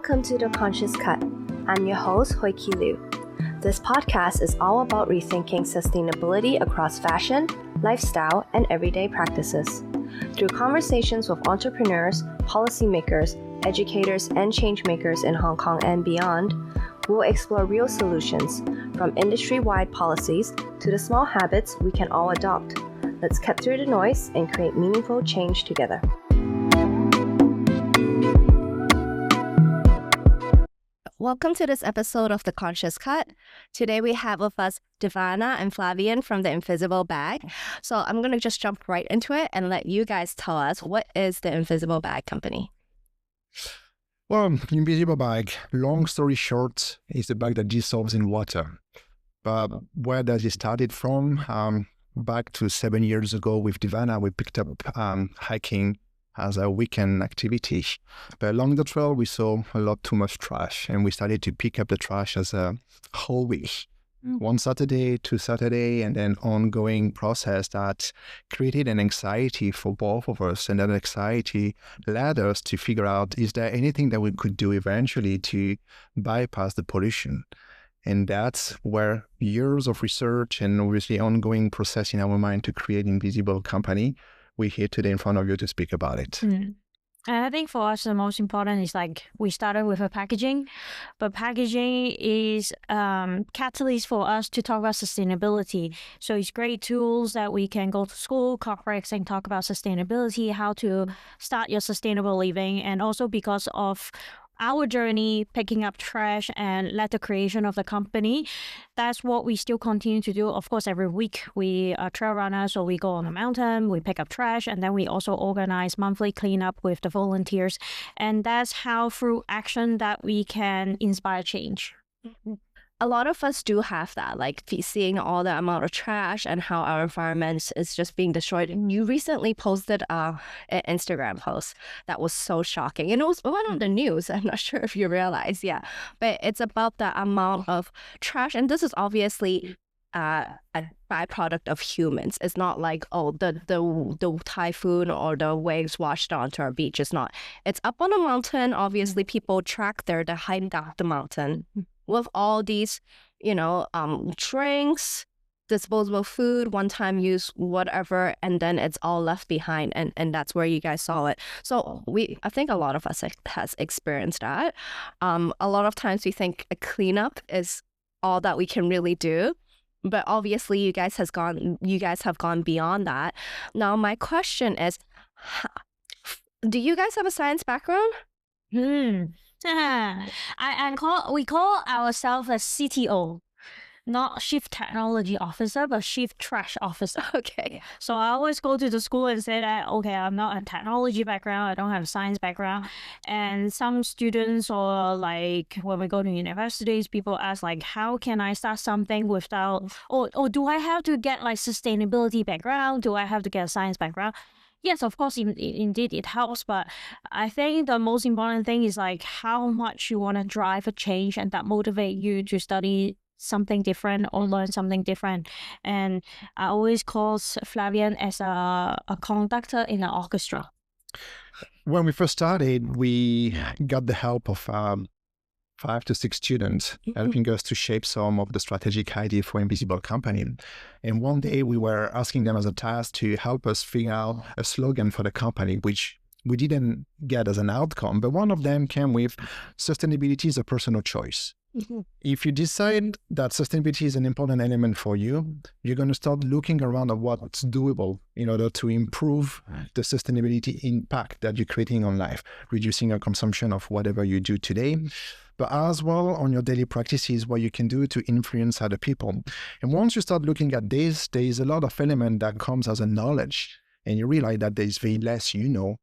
Welcome to The Conscious Cut. I'm your host, Hoiki Liu. This podcast is all about rethinking sustainability across fashion, lifestyle, and everyday practices. Through conversations with entrepreneurs, policymakers, educators, and changemakers in Hong Kong and beyond, we'll explore real solutions, from industry-wide policies to the small habits we can all adopt. Let's cut through the noise and create meaningful change together. Welcome to this episode of The Conscious Cut. Today we have with us Devana and Flavien from The Invisible Bag. So I'm going to just jump right into it and let you guys tell us, what is The Invisible Bag Company? Well, Invisible Bag, long story short, is a bag that dissolves in water. But where does it started from? Back to 7 years ago with Devana, we picked up hiking as a weekend activity. But along the trail, we saw a lot too much trash, and we started to pick up the trash as a whole week. One Saturday, two Saturday, and then ongoing process that created an anxiety for both of us. And that anxiety led us to figure out, is there anything that we could do eventually to bypass the pollution? And that's where years of research and obviously ongoing process in our mind to create Invisible Company, we're here today in front of you to speak about it. And I think for us, the most important is we started with a packaging, but packaging is catalyst for us to talk about sustainability. So it's great tools that we can go to school, corporates, and talk about sustainability, how to start your sustainable living. And also because of our journey picking up trash and led the creation of the company, that's what we still continue to do. Of course, every week we are trail runners, so we go on a mountain, we pick up trash, and then we also organize monthly cleanup with the volunteers. And that's how, through action, that we can inspire change. A lot of us do have that, like seeing all the amount of trash and how our environment is just being destroyed. And you recently posted an Instagram post that was so shocking. And it was one on the news. I'm not sure if you realize, but it's about the amount of trash. And this is obviously a byproduct of humans. It's not like, the typhoon or the waves washed onto our beach. It's not. It's up on a mountain. Obviously, people track there to hike down the mountain with all these, drinks, disposable food, one-time use, whatever, and then it's all left behind, and that's where you guys saw it. So I think a lot of us has experienced that. A lot of times we think a cleanup is all that we can really do, but obviously you guys have gone beyond that. Now my question is, do you guys have a science background? We call ourselves a CTO, not Chief Technology Officer, but Chief Trash Officer. Okay. So I always go to the school and say that, okay, I'm not a technology background, I don't have a science background. And some students, or when we go to universities, people ask how can I start something without, or do I have to get sustainability background? Do I have to get a science background? Yes, of course, indeed it helps, but I think the most important thing is how much you want to drive a change, and that motivate you to study something different or learn something different. And I always call Flavien as a conductor in an orchestra. When we first started, we got the help of 5 to 6 students helping us to shape some of the strategic idea for Invisible Company. And one day we were asking them as a task to help us figure out a slogan for the company, which we didn't get as an outcome, but one of them came with sustainability is a personal choice. If you decide that sustainability is an important element for you, you're going to start looking around at what's doable in order to improve the sustainability impact that you're creating on life, reducing your consumption of whatever you do today, but as well on your daily practices, what you can do to influence other people. And once you start looking at this, there is a lot of element that comes as a knowledge, and you realize that there's very less you know,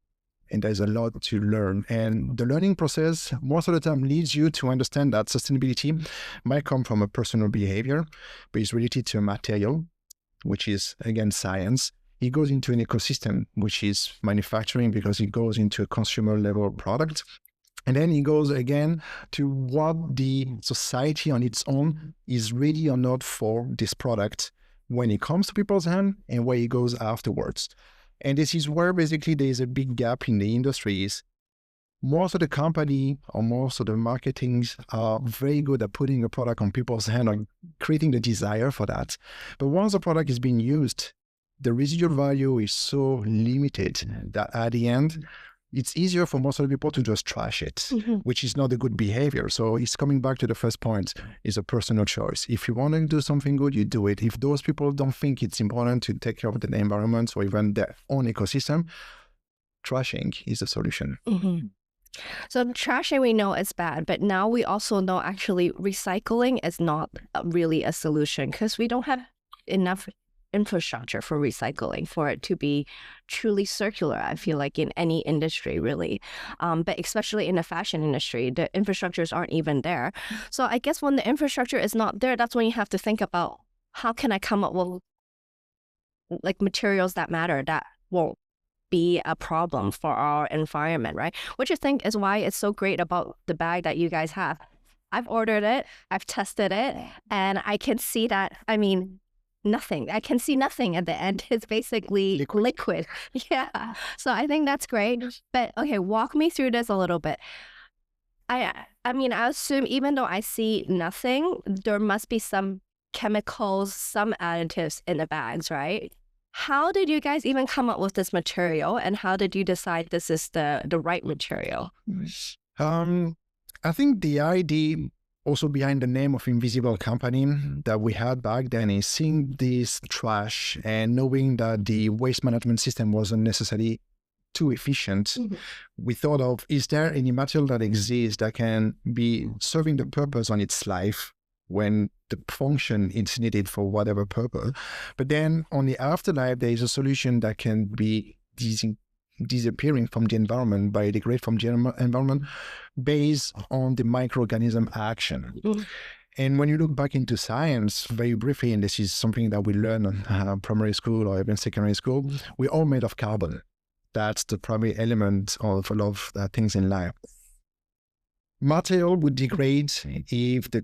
and there's a lot to learn. And the learning process most of the time leads you to understand that sustainability might come from a personal behavior, but it's related to a material, which is, again, science. It goes into an ecosystem, which is manufacturing, because it goes into a consumer level product. And then it goes again to what the society on its own is ready or not for this product when it comes to people's hand, and where it goes afterwards. And this is where basically there is a big gap in the industry is most of the company or most of the marketings are very good at putting a product on people's hand or creating the desire for that. But once the product is being used, the residual value is so limited that at the end, it's easier for most of the people to just trash it, which is not a good behavior. So it's coming back to the first point, is a personal choice. If you want to do something good, you do it. If those people don't think it's important to take care of the environment or even their own ecosystem, trashing is the solution. So trashing, we know it's bad, but now we also know actually recycling is not really a solution because we don't have enough infrastructure for recycling for it to be truly circular. I feel like in any industry, really, but especially in the fashion industry, the infrastructures aren't even there. So I guess when the infrastructure is not there, that's when you have to think about how can I come up with like materials that matter, that won't be a problem for our environment, right? Which I think is why it's so great about the bag that you guys have. I've ordered it, I've tested it, and I can see that, I mean, nothing. I can see nothing at the end. It's basically liquid. Yeah. So I think that's great. But okay, walk me through this a little bit. I mean, I assume even though I see nothing, there must be some chemicals, some additives in the bags, right? How did you guys even come up with this material, and how did you decide this is the right material? I think the idea also behind the name of Invisible Company that we had back then is seeing this trash and knowing that the waste management system wasn't necessarily too efficient. We thought of, is there any material that exists that can be serving the purpose on its life when the function is needed for whatever purpose? But then on the afterlife, there is a solution that can be disappearing from the environment, biodegrade from the environment based on the microorganism action. And when you look back into science, very briefly, and this is something that we learn on primary school or even secondary school, we're all made of carbon. That's the primary element of a lot of things in life. Material would degrade if the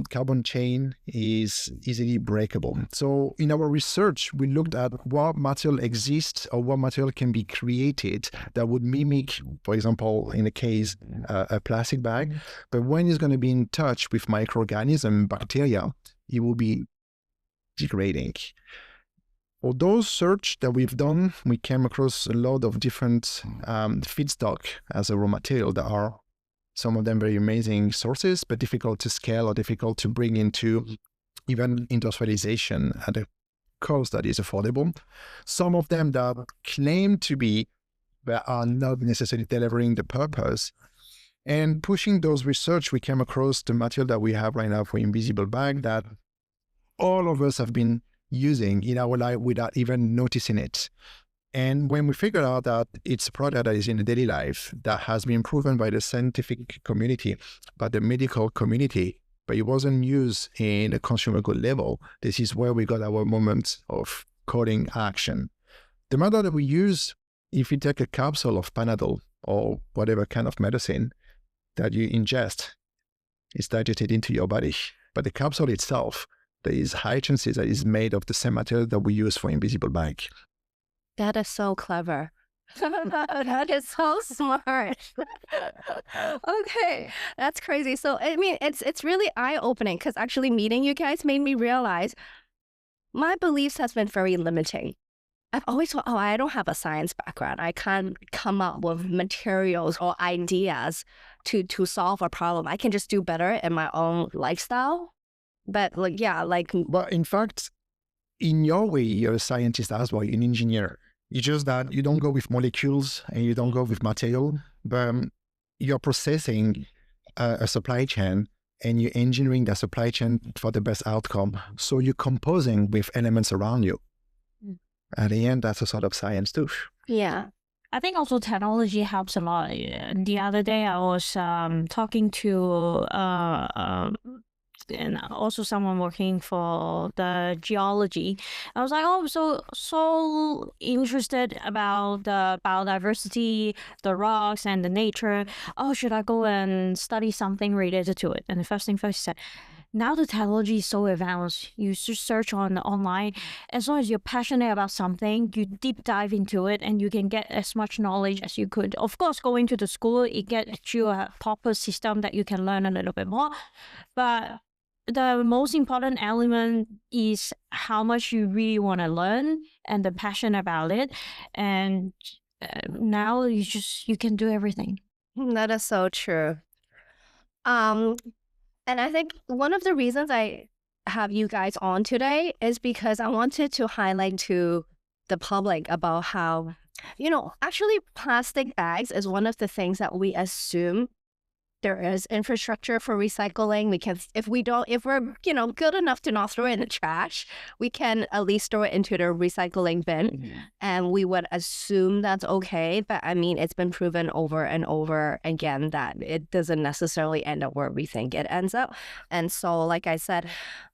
carbon chain is easily breakable. So in our research, we looked at what material exists or what material can be created that would mimic, for example, in the case, a plastic bag. But when it's going to be in touch with microorganism, bacteria, it will be degrading. For those search that we've done, we came across a lot of different feedstock as a raw material that are some of them very amazing sources, but difficult to scale or difficult to bring into even industrialization at a cost that is affordable. Some of them that claim to be, but are not necessarily delivering the purpose. And pushing those research, we came across the material that we have right now for Invisible Bag that all of us have been using in our life without even noticing it. And when we figured out that it's a product that is in the daily life, that has been proven by the scientific community, by the medical community, but it wasn't used in a consumer good level, this is where we got our moment of calling action. The matter that we use, if you take a capsule of Panadol or whatever kind of medicine that you ingest, it's digested into your body. But the capsule itself, there is high chances that it's made of the same material that we use for Invisible Bag. That is so clever. That is so smart. Okay, that's crazy. So I mean, it's really eye-opening because actually meeting you guys made me realize my beliefs has been very limiting. I've always thought, oh, I don't have a science background. I can't come up with materials or ideas to solve a problem. I can just do better in my own lifestyle. But But in fact, in your way, you're a scientist as well, you're an engineer. It's just that you don't go with molecules and you don't go with material, but you're processing a supply chain and you're engineering that supply chain for the best outcome. So you're composing with elements around you. At the end, that's a sort of science too. Yeah. I think also technology helps a lot. The other day I was talking to and also someone working for the geology. I was like, oh, so interested about the biodiversity, the rocks and the nature. Oh, should I go and study something related to it? And the first thing first, he said, now the technology is so advanced. You just search online. As long as you're passionate about something, you deep dive into it and you can get as much knowledge as you could. Of course, going to the school, it gets you a proper system that you can learn a little bit more. But the most important element is how much you really want to learn and the passion about it. And now you can do everything. That is so true. And I think one of the reasons I have you guys on today is because I wanted to highlight to the public about how, actually plastic bags is one of the things that we assume there is infrastructure for recycling. We can, if we're, good enough to not throw it in the trash, we can at least throw it into the recycling bin. And we would assume that's okay. But I mean, it's been proven over and over again that it doesn't necessarily end up where we think it ends up. And so, like I said,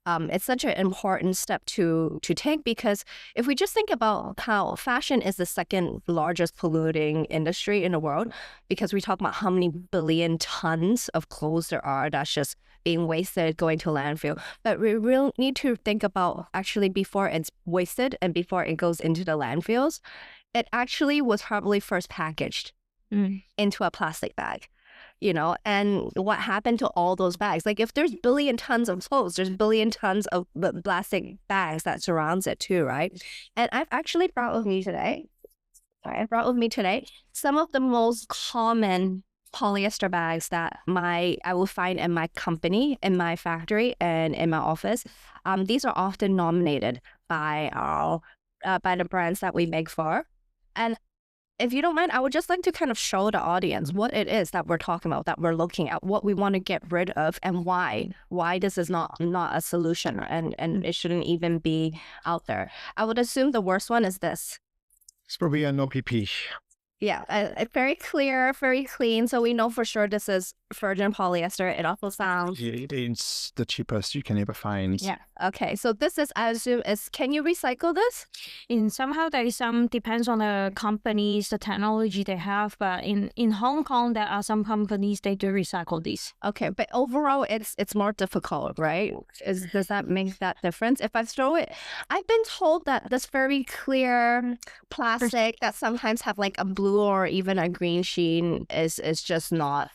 it's such an important step to take, because if we just think about how fashion is the second largest polluting industry in the world, because we talk about how many billion tons of clothes there are that's just being wasted, going to landfill. But we really need to think about actually before it's wasted and before it goes into the landfills, it actually was probably first packaged into a plastic bag. And what happened to all those bags? Like, if there's billion tons of clothes, there's billion tons of plastic bags that surrounds it too, right? And I've actually brought with me today, some of the most common polyester bags that I will find in my company, in my factory, and in my office. These are often nominated by the brands that we make for. And if you don't mind, I would just like to kind of show the audience what it is that we're talking about, that we're looking at, what we want to get rid of, and why this is not a solution, and it shouldn't even be out there. I would assume the worst one is this. It's probably an OPP. Yeah, very clear, very clean. So we know for sure this is virgin polyester. It also sounds... It's the cheapest you can ever find. Yeah. Okay. So this is, I assume, can you recycle this? In somehow there is some, depends on the companies, the technology they have. But in Hong Kong, there are some companies, they do recycle these. Okay. But overall, it's more difficult, right? Does that make that difference? If I throw it, I've been told that this very clear plastic that sometimes have like a blue or even a green sheen is just not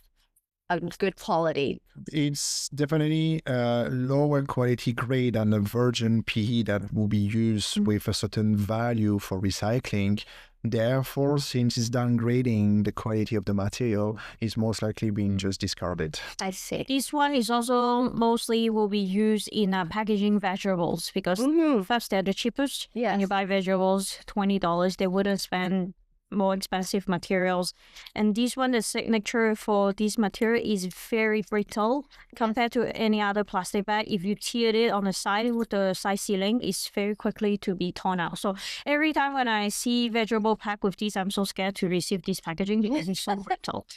a good quality. It's definitely a lower quality grade than a virgin PE that will be used with a certain value for recycling. Therefore, since it's downgrading the quality of the material, it's most likely being just discarded. I see. This one is also mostly will be used in packaging vegetables, because first they're the cheapest. Yeah. When you buy vegetables, $20, they wouldn't spend more expensive materials. And this one, the signature for this material is very brittle compared to any other plastic bag. If you tear it on the side with the side sealing, it's very quickly to be torn out. So every time when I see vegetable pack with this, I'm so scared to receive this packaging because it's so brittle.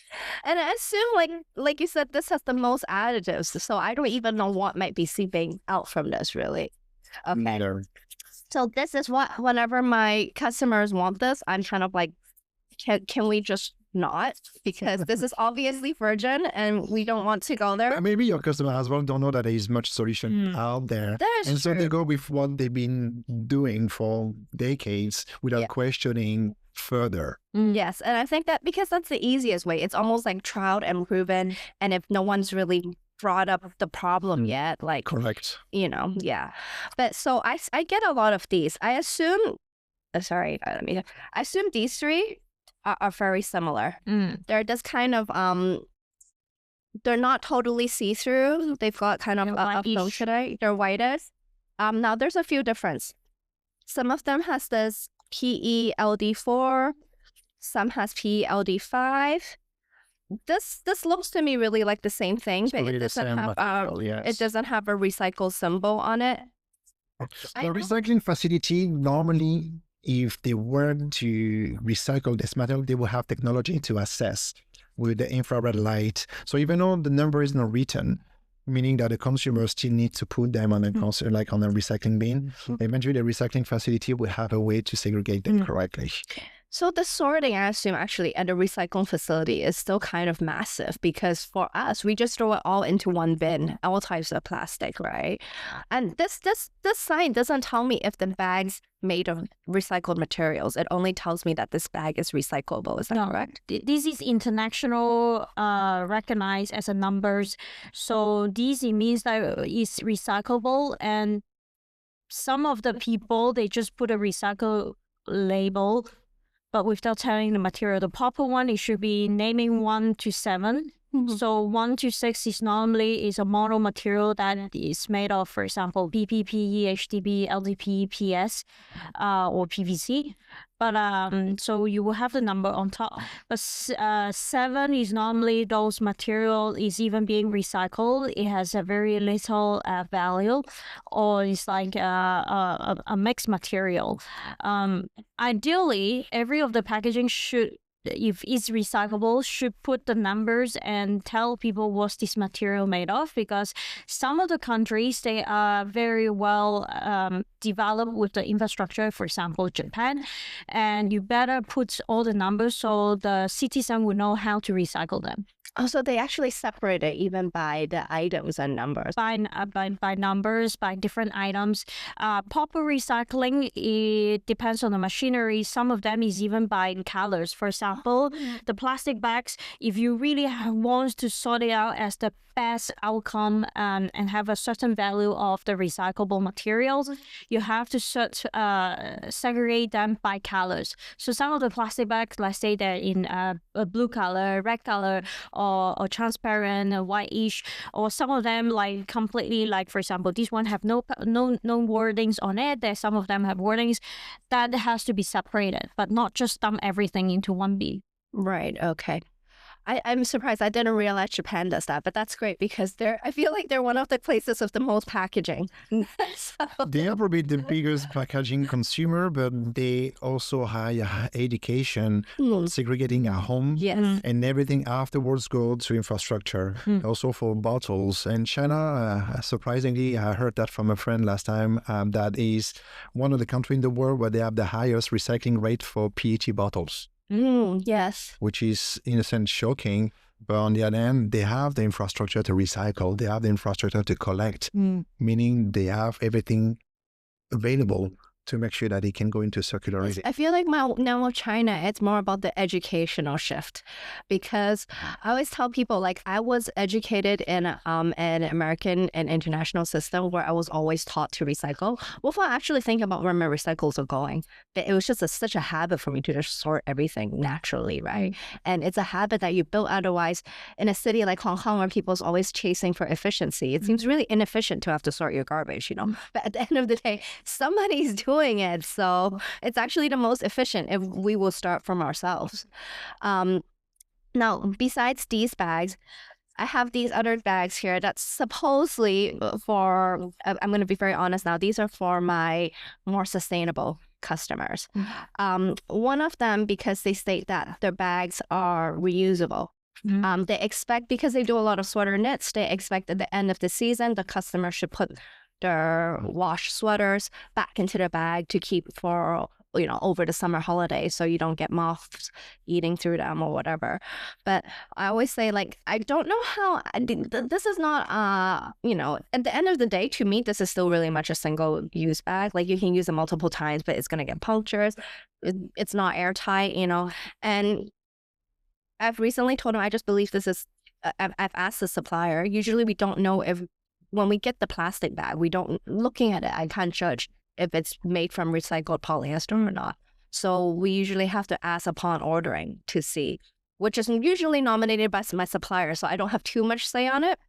And I assume, like you said, this has the most additives, so I don't even know what might be seeping out from this, really. Okay. Neither. So this is what, whenever my customers want this, I'm kind of like, can we just not? Because this is obviously virgin and we don't want to go there. Maybe your customer as well don't know that there is much solution out there. That's so they go with what they've been doing for decades without questioning further. Yes, and I think that because that's the easiest way. It's almost like tried and proven, and if no one's really brought up the problem yet, like... Correct. Yeah. But so I get a lot of these. I assume... I assume these three are very similar. They're just kind of they're not totally see-through. They've got kind of a function. They're whitish. Now there's a few differences. Some of them has this PELD4, some has PELD5. This looks to me really like the same thing, but it doesn't have it doesn't have a recycle symbol on it. The recycling facility normally, if they were to recycle this material, they will have technology to assess with the infrared light. So even though the number is not written, meaning that the consumer still needs to put them on a like on a recycling bin, eventually the recycling facility will have a way to segregate them correctly. So the sorting, I assume, actually at a recycling facility is still kind of massive because for us, we just throw it all into one bin, all types of plastic, right? And this sign doesn't tell me if the bag's made of recycled materials. It only tells me that this bag is recyclable. Is that correct? This is international recognized as a numbers. So this, it means that it's recyclable, and some of the people, they just put a recycle label, but without telling the material. The proper one, it should be naming 1 to 7. So 1 to 6 is normally a model material that is made of, for example, PP, PE, HDB, LDP, PS, or PVC. But so you will have the number on top. But 7 is normally those material is even being recycled. It has a very little value, or it's like a mixed material. Ideally, every of the packaging should, if it's recyclable, should put the numbers and tell people what's this material made of, because some of the countries, they are very well developed with the infrastructure, for example, Japan, and you better put all the numbers so the citizen will know how to recycle them. Oh, so they actually separate it even by the items and numbers. By numbers, by different items. Proper recycling, it depends on the machinery. Some of them is even by colors. For example, the plastic bags, if you really want to sort it out as the best outcome and have a certain value of the recyclable materials, you have to segregate them by colors. So some of the plastic bags, let's say they're in a blue color, red color, or transparent, whitish, or some of them like completely, like for example, this one have no wordings on it. There's some of them have wordings. That has to be separated, but not just dump everything into one bin. Right. Okay. I'm surprised. I didn't realize Japan does that, but that's great because I feel like they're one of the places with the most packaging. So. They are probably the biggest packaging consumer, but they also have education, segregating at home, and everything afterwards go to infrastructure, also for bottles. And China, surprisingly, I heard that from a friend last time, that is one of the countries in the world where they have the highest recycling rate for PET bottles. Yes. Which is, in a sense, shocking. But on the other hand, they have the infrastructure to recycle. They have the infrastructure to collect, meaning they have everything available to make sure that it can go into circularity. I feel like now with China, it's more about the educational shift, because I always tell people, like, I was educated in an American and international system where I was always taught to recycle without actually thinking about where my recycles are going. But it was just such a habit for me to just sort everything naturally, right? And it's a habit that you build otherwise in a city like Hong Kong where people's always chasing for efficiency. It seems really inefficient to have to sort your garbage, you know? But at the end of the day, somebody's doing it, so it's actually the most efficient if we will start from ourselves. Now, besides these bags, I have these other bags here that's supposedly for, I'm going to be very honest now, these are for my more sustainable customers. One of them, because they state that their bags are reusable. They expect, because they do a lot of sweater knits, they expect at the end of the season, the customer should put their wash sweaters back into the bag to keep for, you know, over the summer holidays, so you don't get moths eating through them or whatever. But I always say, like, I don't know how, this is not, you know, at the end of the day, to me, this is still really much a single-use bag. Like, you can use it multiple times, but it's going to get punctures. It's not airtight, you know. And I've recently told them, I just believe this is, I've asked the supplier, usually we don't know if, when we get the plastic bag, we don't, looking at it, I can't judge if it's made from recycled polyester or not. So we usually have to ask upon ordering to see, which is usually nominated by my supplier, so I don't have too much say on it.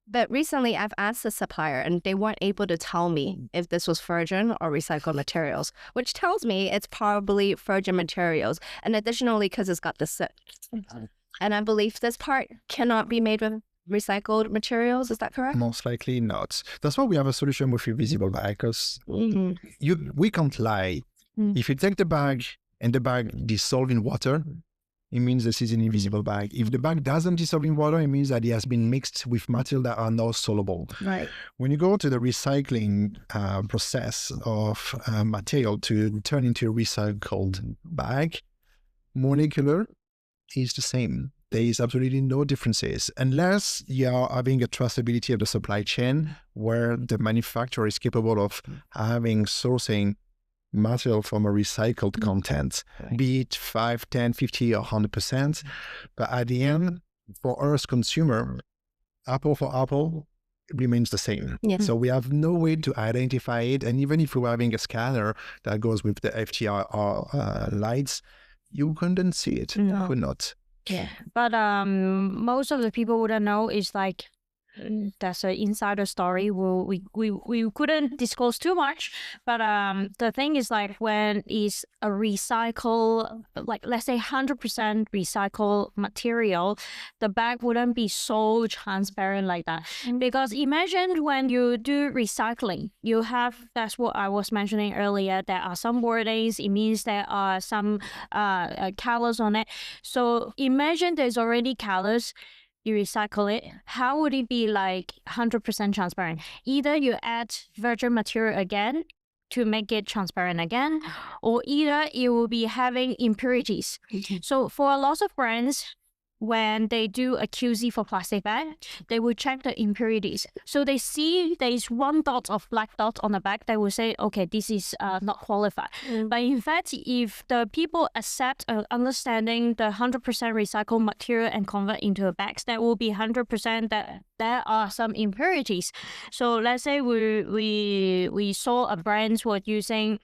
But recently I've asked the supplier and they weren't able to tell me if this was virgin or recycled materials, which tells me it's probably virgin materials. And additionally, because it's got the soot. And I believe this part cannot be made with recycled materials. Is that correct? Most likely not. That's why we have a solution with invisible bag, because we can't lie. If you take the bag and the bag dissolve in water, it means this is an invisible bag. If the bag doesn't dissolve in water, it means that it has been mixed with material that are not soluble. Right. When you go to the recycling process of material to turn into a recycled bag, molecular is the same. There is absolutely no differences unless you are having a traceability of the supply chain where the manufacturer is capable of having sourcing material from a recycled content, be it 5, 10, 50 or 100%. But at the end, for us consumer, apple for apple remains the same. So we have no way to identify it. And even if we were having a scanner that goes with the FTIR lights, you couldn't see it. You could not. Yeah, but most of the people wouldn't know is like that's an insider story. We couldn't disclose too much, but the thing is like when it's a recycle, like let's say 100% recycled material, the bag wouldn't be so transparent like that. Because imagine when you do recycling, you have, that's what I was mentioning earlier, there are some wordings, it means there are some colors on it. So imagine there's already colors, you recycle it, how would it be like 100% transparent? Either you add virgin material again to make it transparent again, or either it will be having impurities. So for a lot of brands, when they do a QC for plastic bag, they will check the impurities. So they see there is one dot of black dot on the bag, they will say, okay, this is not qualified. But in fact, if the people accept understanding the 100% recycled material and convert into a bags, that will be 100% that there are some impurities. So let's say we saw a brand was using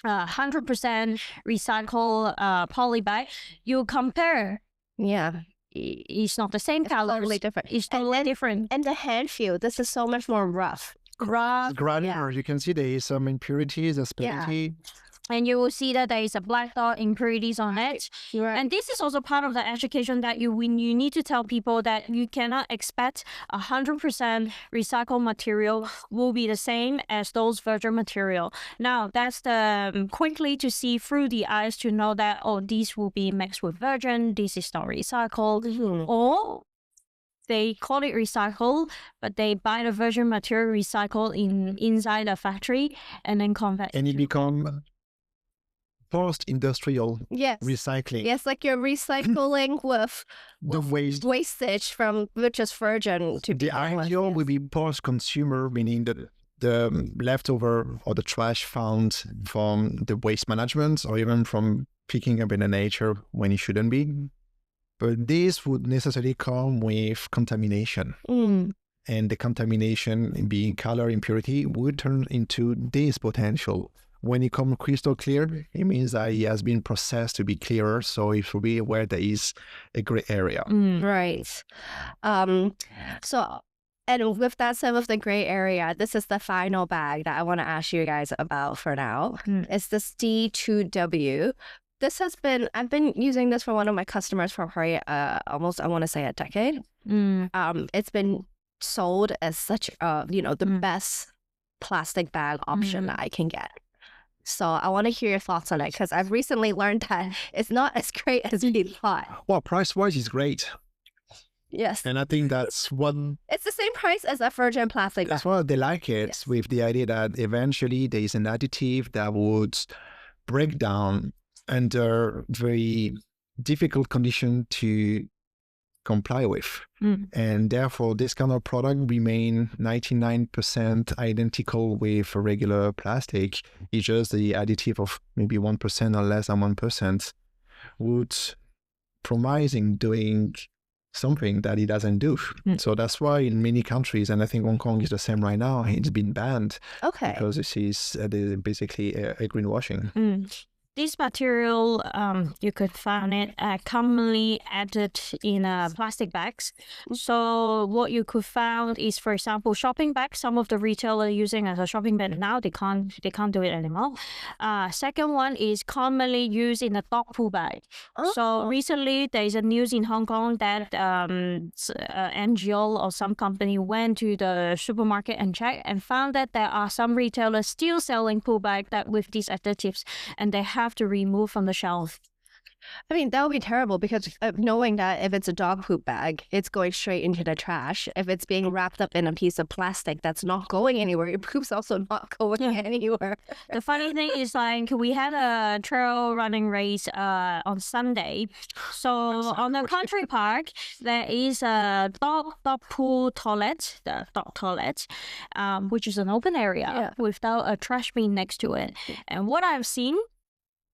100% recycled poly bag, you compare. Yeah. It's not the same color. Totally different. It's totally different. And the hand feel, this is so much more rough. Granular. You can see there is some impurities, acidity. And you will see that there is a black dot impurities on it. Right. And this is also part of the education that you need to tell people that you cannot expect 100% recycled material will be the same as those virgin material. Now, that's the quickly to see through the eyes to know that, oh, these will be mixed with virgin, this is not recycled. Or they call it recycle, but they buy the virgin material recycled inside the factory and then convert. And it become post-industrial recycling. Yes, like you're recycling with the wastage from which is virgin to the ideal will be post-consumer, meaning that the leftover or the trash found from the waste management or even from picking up in the nature when it shouldn't be. But this would necessarily come with contamination. And the contamination, being color impurity, would turn into this potential. When it comes crystal clear, it means that it has been processed to be clearer, so it will be where there is a gray area. Right. So, and with that said, with the gray area, this is the final bag that I want to ask you guys about for now. It's this D2W. This has been, I've been using this for one of my customers for probably almost, I want to say, a decade. It's been sold as such a, the best plastic bag option that I can get. So I want to hear your thoughts on it because I've recently learned that it's not as great as we thought. Well, price-wise, it's great. Yes. And I think that's one... It's the same price as a virgin plastic bag. That's why they like it, with the idea that eventually there is an additive that would break down under very difficult condition to comply with. And therefore, this kind of product remain 99% identical with a regular plastic. It's just the additive of maybe 1% or less than 1% would promising doing something that it doesn't do. So that's why in many countries, and I think Hong Kong is the same right now, it's been banned. Okay. Because this is basically a greenwashing. This material, you could find it commonly added in plastic bags. So what you could find is, for example, shopping bags. Some of the retailers using as a shopping bag now, they can't do it anymore. Second one is commonly used in a dog poo bag. So recently there is a news in Hong Kong that NGO or some company went to the supermarket and checked and found that there are some retailers still selling poo bag that with these additives, and they have to remove from the shelf. I mean, that would be terrible because knowing that if it's a dog poop bag, it's going straight into the trash. If it's being wrapped up in a piece of plastic that's not going anywhere, your poop's also not going anywhere. The funny thing is, like, we had a trail running race on Sunday. So on the country park, there is a dog pool toilet, the dog toilet, which is an open area without a trash bin next to it. And what I've seen,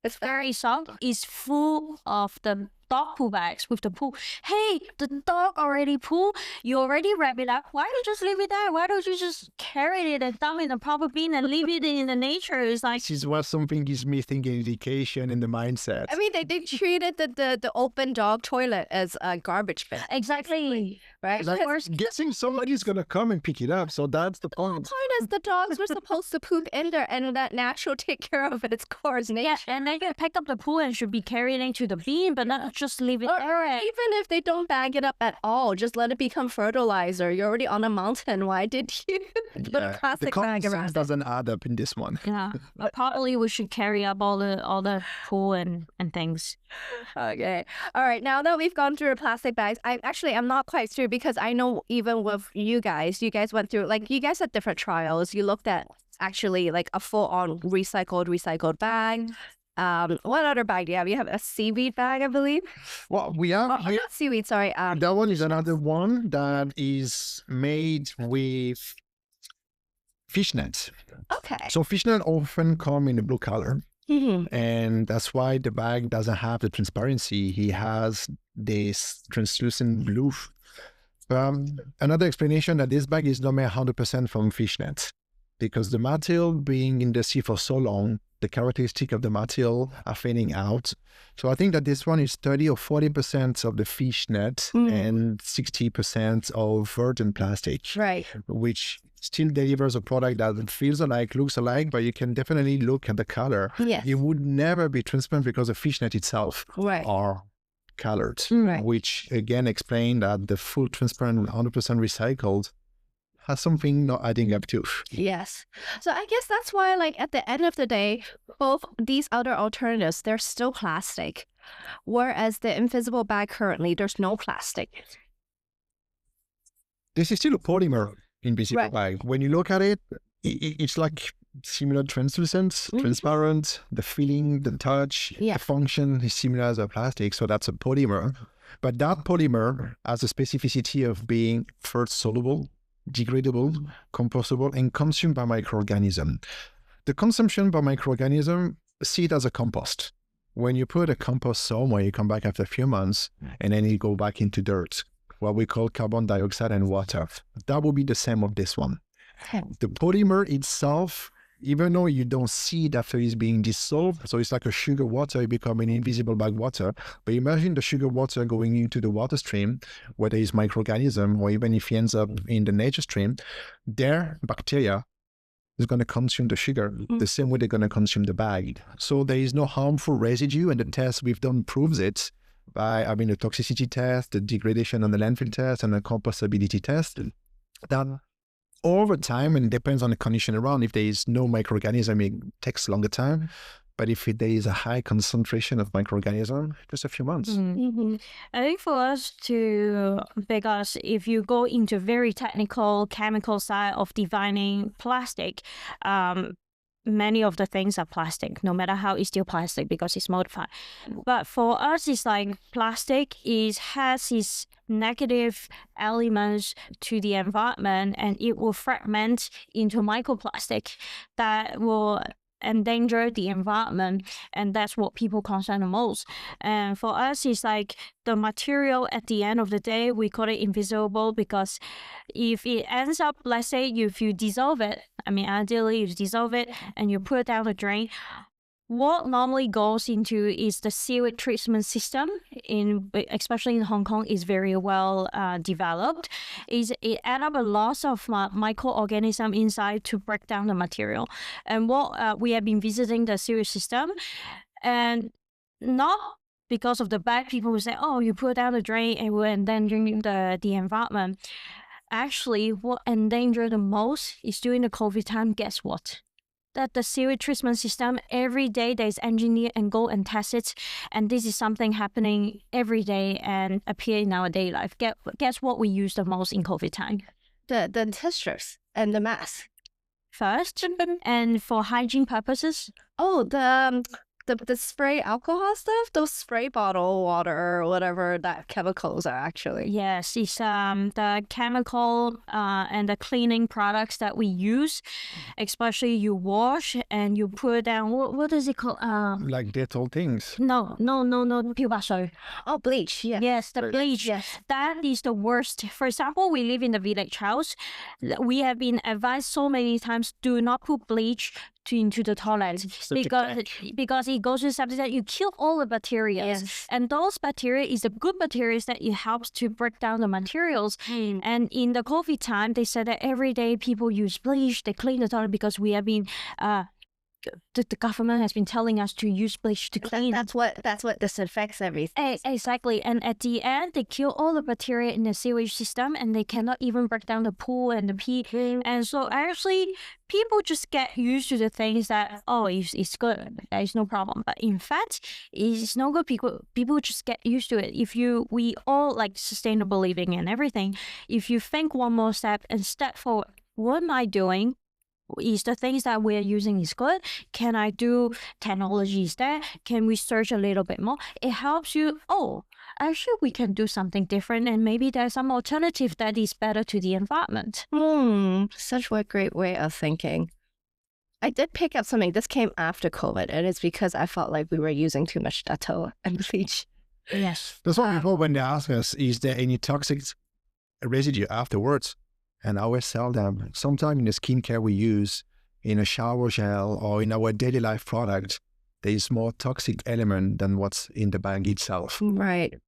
it's very soft, is full of the dog poo bags with the poo. Hey, the dog already poo. You already wrap it up. Why don't you just leave it there? Why don't you just carry it and dump it in the proper bin and leave it in the nature? It's like, This is what something is missing in education and the mindset. I mean, they treated the open dog toilet as a garbage bin. exactly. Right? Like, guessing somebody's gonna come and pick it up, so that's the The point. point is the dogs were supposed to poop in there and that natural take care of its course nature. Yeah, and then you pick up the poo and should be carried into the bin, but not just leave it Or there. even if they don't bag it up at all, just let it become fertilizer. You're already on a mountain. Why did you put a The plastic common bag around sense it? doesn't add up in this one. Yeah, but probably we should carry up all the poo and things. Okay. All right. Now that we've gone through plastic bags, I'm not quite sure because I know even with you guys went through, like, you guys had different trials. You looked at actually like a full-on recycled bag. What other bag do you have? You have a seaweed bag, I believe. Well, we are. Oh, not seaweed, sorry. That one is another one that is made with fishnet. Okay. So fishnet often come in a blue color, and that's why the bag doesn't have the transparency. He has this translucent blue. Another explanation that this bag is not made 100% from fishnet, because the material being in the sea for so long, the characteristic of the material are fading out. So I think that this one is 30 or 40% of the fishnet and 60% of virgin plastic, Right. which still delivers a product that feels alike, looks alike, but you can definitely look at the color. Yes. It would never be transparent because the fishnet itself Right. are colored, Right. which again explain that the full transparent 100% recycled has something not adding up to. Yes. So I guess that's why, like, at the end of the day, both these other alternatives, they're still plastic. Whereas the invisible bag currently, there's no plastic. This is still a polymer invisible Right. bag. When you look at it, it's like similar translucent, transparent, the feeling, the touch, Yeah. the function is similar as a plastic, so that's a polymer. But that polymer has a specificity of being first soluble, degradable, compostable, and consumed by microorganisms. The consumption by microorganism, see it as a compost. When you put a compost somewhere, you come back after a few months, and then you go back into dirt, what we call carbon dioxide and water. That will be the same of this one. The polymer itself, even though you don't see it after it's being dissolved, so it's like a sugar water, it becomes an invisible bag water. But imagine the sugar water going into the water stream, whether it's microorganism or even if it ends up in the nature stream, their bacteria is going to consume the sugar the same way they're going to consume the bag. So there is no harmful residue, and the test we've done proves it by having a toxicity test, the degradation on the landfill test, and a compostability test. That over time, and depends on the condition around, if there is no microorganism, it takes longer time. But if there is a high concentration of microorganism, just a few months. I think for us to, because if you go into very technical chemical side of defining plastic, many of the things are plastic, no matter how it's still plastic because it's modified. But for us, it's like plastic has its negative elements to the environment, and it will fragment into microplastic that will endanger the environment, and that's what people concern the most. And for us, it's like the material at the end of the day, we call it invisible because if it ends up, let's say if you dissolve it, I mean ideally you dissolve it and you put it down the drain, what normally goes into is the sewage treatment system, especially in Hong Kong, is very well developed. It adds up a lot of microorganisms inside to break down the material. And what we have been visiting the sewage system, and not because of the bad people who say, oh, you put down the drain and we're endangering the environment. Actually, what endangered the most is during the COVID time, guess what? that the sewage treatment system every day there's engineer and go and test it, and this is something happening every day and appear in our daily life. Guess what we use the most in COVID time? The testers and the masks. First, and for hygiene purposes. Oh, the spray alcohol stuff, those spray bottle water or whatever that chemicals are actually. Yes, it's the chemical and the cleaning products that we use, especially you wash and you put down what is it called? Like Dettol things. No, 漂白水. Oh, bleach. Yeah. Yes, the bleach. Yes. That is the worst. For example, we live in the village house. We have been advised so many times, do not put bleach into the toilet because it goes to septic tank. You kill all the bacteria, Yes. and those bacteria is the good bacteria that it helps to break down the materials. And in the COVID time, they said that every day people use bleach, they clean the toilet because we have been the government has been telling us to use bleach to clean. That's what disinfects everything. Exactly. And at the end, they kill all the bacteria in the sewage system, and they cannot even break down the poo and the pee. And so actually, people just get used to the things that, oh, it's good, there is no problem. But in fact, it's no good. People just get used to it. We all like sustainable living and everything. If you think one more step and step forward, what am I doing? Is the things that we're using is good? Can I do technologies there? Can we search a little bit more? It helps you, oh, actually we can do something different, and maybe there's some alternative that is better to the environment. Such a great way of thinking. I did pick up something. This came after COVID, and it's because I felt like we were using too much Dettol and bleach. Yes. That's what people, when they ask us, is there any toxic residue afterwards? And I always tell them, sometimes in the skincare we use, in a shower gel or in our daily life product, there is more toxic element than what's in the bag itself. Right.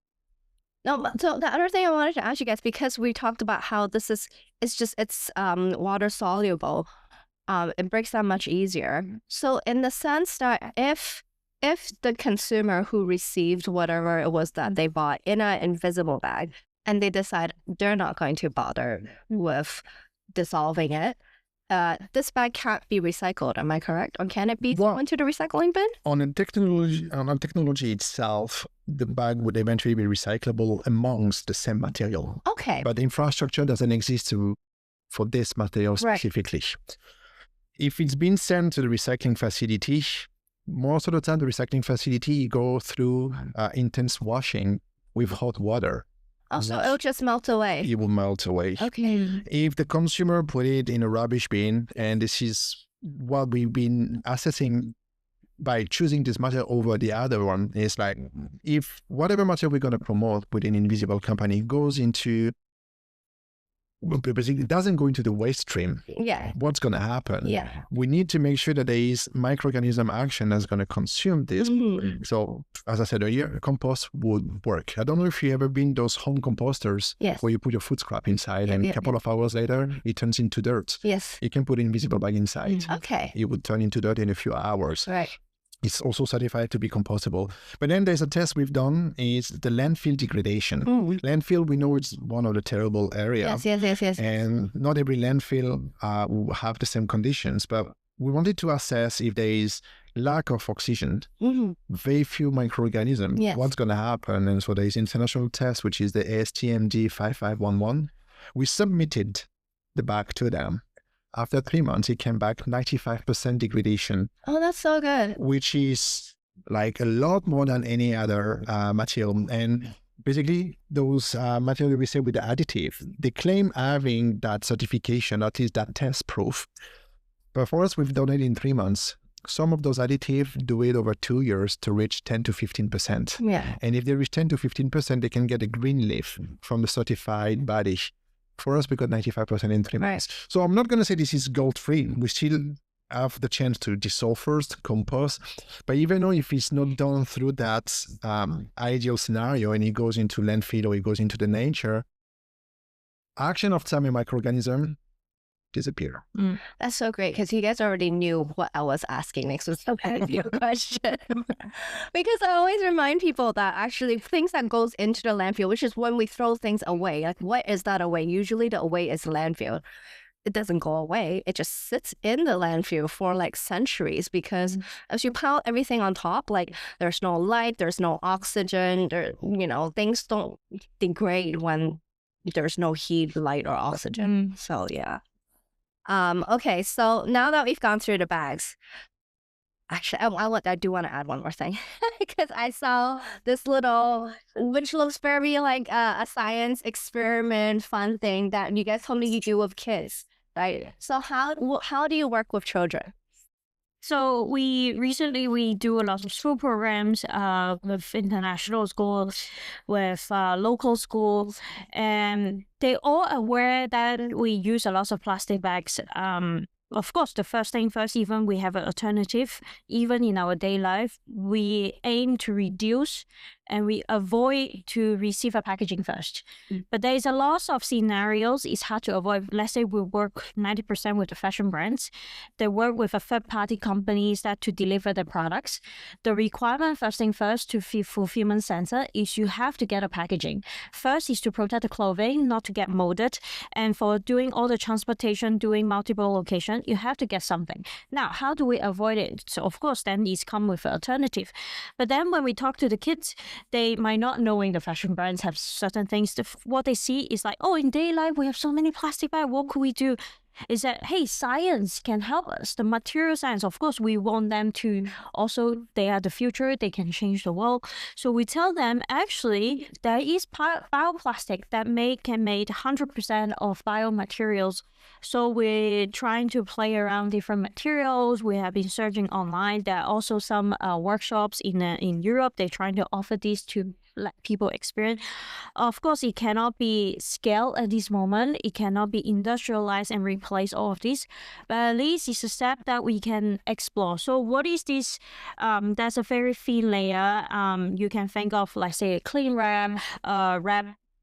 No, so the other thing I wanted to ask you guys, because we talked about how this is, it's water soluble, it breaks down much easier. So in the sense that if the consumer who received whatever it was that they bought in an invisible bag, and they decide they're not going to bother with dissolving it, this bag can't be recycled. Am I correct? Or can it be thrown into the recycling bin? On technology itself, the bag would eventually be recyclable amongst the same material. Okay. But the infrastructure doesn't exist for this material specifically. Right. If it's been sent to the recycling facility, most of the time the recycling facility go through intense washing with hot water. Oh, so it'll just melt away. It will melt away. Okay. If the consumer put it in a rubbish bin, and this is what we've been assessing by choosing this material over the other one, is like, if whatever material we're going to promote with an invisible company goes into, basically it doesn't go into the waste stream. Yeah. What's going to happen? Yeah. We need to make sure that there is microorganism action that's going to consume this. So, as I said earlier, compost would work. I don't know if you've ever been those home composters where you put your food scrap inside and a couple of hours later, it turns into dirt. Yes. You can put an invisible bag inside. Okay. It would turn into dirt in a few hours. Right. It's also certified to be compostable. But then there's a test we've done, is the landfill degradation. Landfill, we know it's one of the terrible areas. Yes. And not every landfill will have the same conditions, but we wanted to assess if there is lack of oxygen, very few microorganisms, what's going to happen. And so there is international test, which is the ASTM-D 5511. We submitted the bag to them. After 3 months, it came back 95% degradation. Oh, that's so good. Which is like a lot more than any other material. And basically, those materials we say with the additive, they claim having that certification, at least that test proof. But for us, we've done it in 3 months. Some of those additives do it over 2 years to reach 10 to 15%. Yeah. And if they reach 10 to 15%, they can get a green leaf from the certified body. For us, we got 95% in 3 months. Right. So I'm not going to say this is gold-free. We still have the chance to dissolve first, compost. But even though if it's not done through that ideal scenario and it goes into landfill or it goes into the nature, action of some microorganism disappear. That's so great, because you guys already knew what I was asking next was so kind of your question. Because I always remind people that actually things that goes into the landfill, which is when we throw things away, like what is that away? Usually the away is landfill. it doesn't go away. It just sits in the landfill for like centuries because as you pile everything on top, like there's no light, there's no oxygen, things don't degrade when there's no heat, light, or oxygen. So yeah. Okay, so now that we've gone through the bags, actually, I do want to add one more thing because I saw this little, which looks very like a science experiment, fun thing that you guys told me you do with kids, right? So how do you work with children? So we do a lot of school programs with international schools, with local schools, and they all aware that we use a lot of plastic bags. Of course, the first thing first, even we have an alternative. Even in our day life, we aim to reduce and we avoid to receive a packaging first. But there is a lot of scenarios it's hard to avoid. Let's say we work 90% with the fashion brands. They work with a third-party companies that to deliver the products. The requirement first thing first to fulfillment center is you have to get a packaging. First is to protect the clothing, not to get molded. And for doing all the transportation, doing multiple locations, you have to get something. Now, how do we avoid it? So of course, then it's come with an alternative. But then when we talk to the kids, they might not knowing the fashion brands have certain things. What they see is like, oh, in daily life, we have so many plastic bags. What could we do? Is that, hey, science can help us. The material science, of course, we want them to also, they are the future. They can change the world. So we tell them, actually, there is bioplastic that can make 100% of biomaterials. So we're trying to play around different materials. We have been searching online. There are also some workshops in Europe. They're trying to offer this to let people experience. Of course, it cannot be scaled at this moment. It cannot be industrialized and replace all of this. But at least it's a step that we can explore. So what is this? That's a very thin layer. You can think of, like, say, a clean wrap,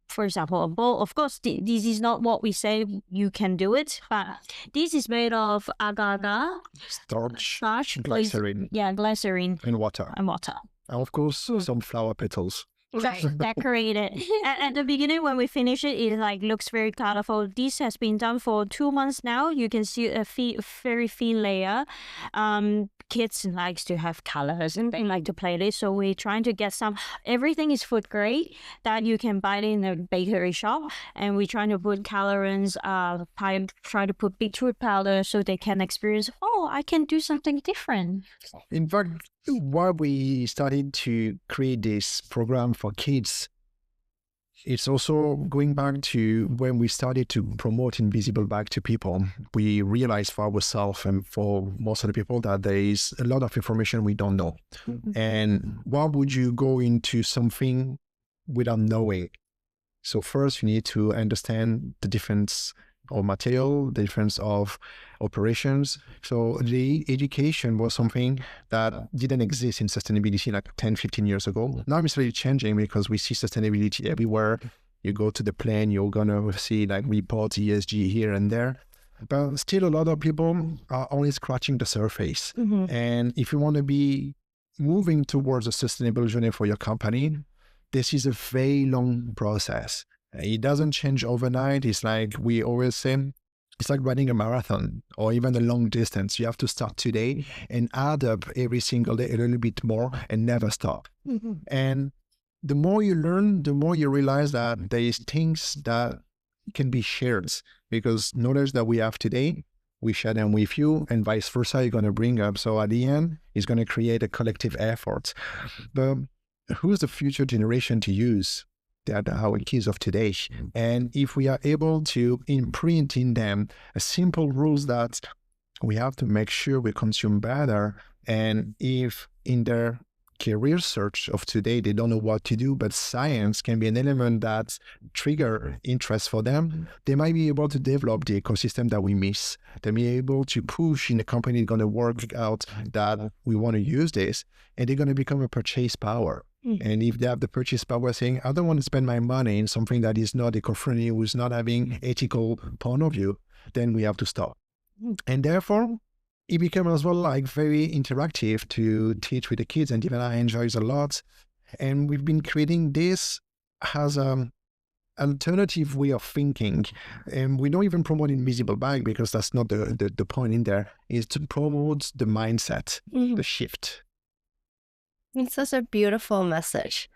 for example, a bowl. Of course, this is not what we say you can do it, but this is made of agar-agar, starch, glycerin, glycerin, and water. And of course, some flower petals. Right, decorated. At the beginning, when we finish it, it like looks very colorful. This has been done for 2 months now. You can see a very thin layer. Kids likes to have colors and they like to play this. So we're trying to get some. Everything is food grade that you can buy it in a bakery shop, and we're trying to put colorants. Try to put beetroot powder so they can experience. Oh, I can do something different. In fact, why we started to create this program for kids, it's also going back to when we started to promote invisible bag to people. We realized for ourselves and for most of the people that there is a lot of information we don't know. And why would you go into something without knowing? So first you need to understand the difference of material, the difference of operations. So the education was something that didn't exist in sustainability like 10, 15 years ago. Now it's really changing because we see sustainability everywhere. You go to the plane, you're going to see like reports, ESG here and there. But still a lot of people are only scratching the surface. And if you want to be moving towards a sustainable journey for your company, this is a very long process. It doesn't change overnight. It's like we always say, it's like running a marathon or even a long distance. You have to start today and add up every single day a little bit more and never stop. And the more you learn, the more you realize that there is things that can be shared, because knowledge that we have today, we share them with you, and vice versa, you're going to bring up. So at the end, it's going to create a collective effort. But who's the future generation to use? That our kids of today. And if we are able to imprint in them a simple rules that we have to make sure we consume better, and if in their career search of today they don't know what to do, but science can be an element that trigger interest for them, they might be able to develop the ecosystem that we miss. They may be able to push in the company that's going to work out that we want to use this, and they're going to become a purchase power. And if they have the purchase power saying, I don't want to spend my money in something that is not eco-friendly, who's not having ethical point of view, then we have to stop. And therefore, it became as well like very interactive to teach with the kids, and Devana enjoys a lot. And we've been creating this as alternative way of thinking, and we don't even promote invisible bag because that's not the point in there, is to promote the mindset, the shift. It's such a beautiful message.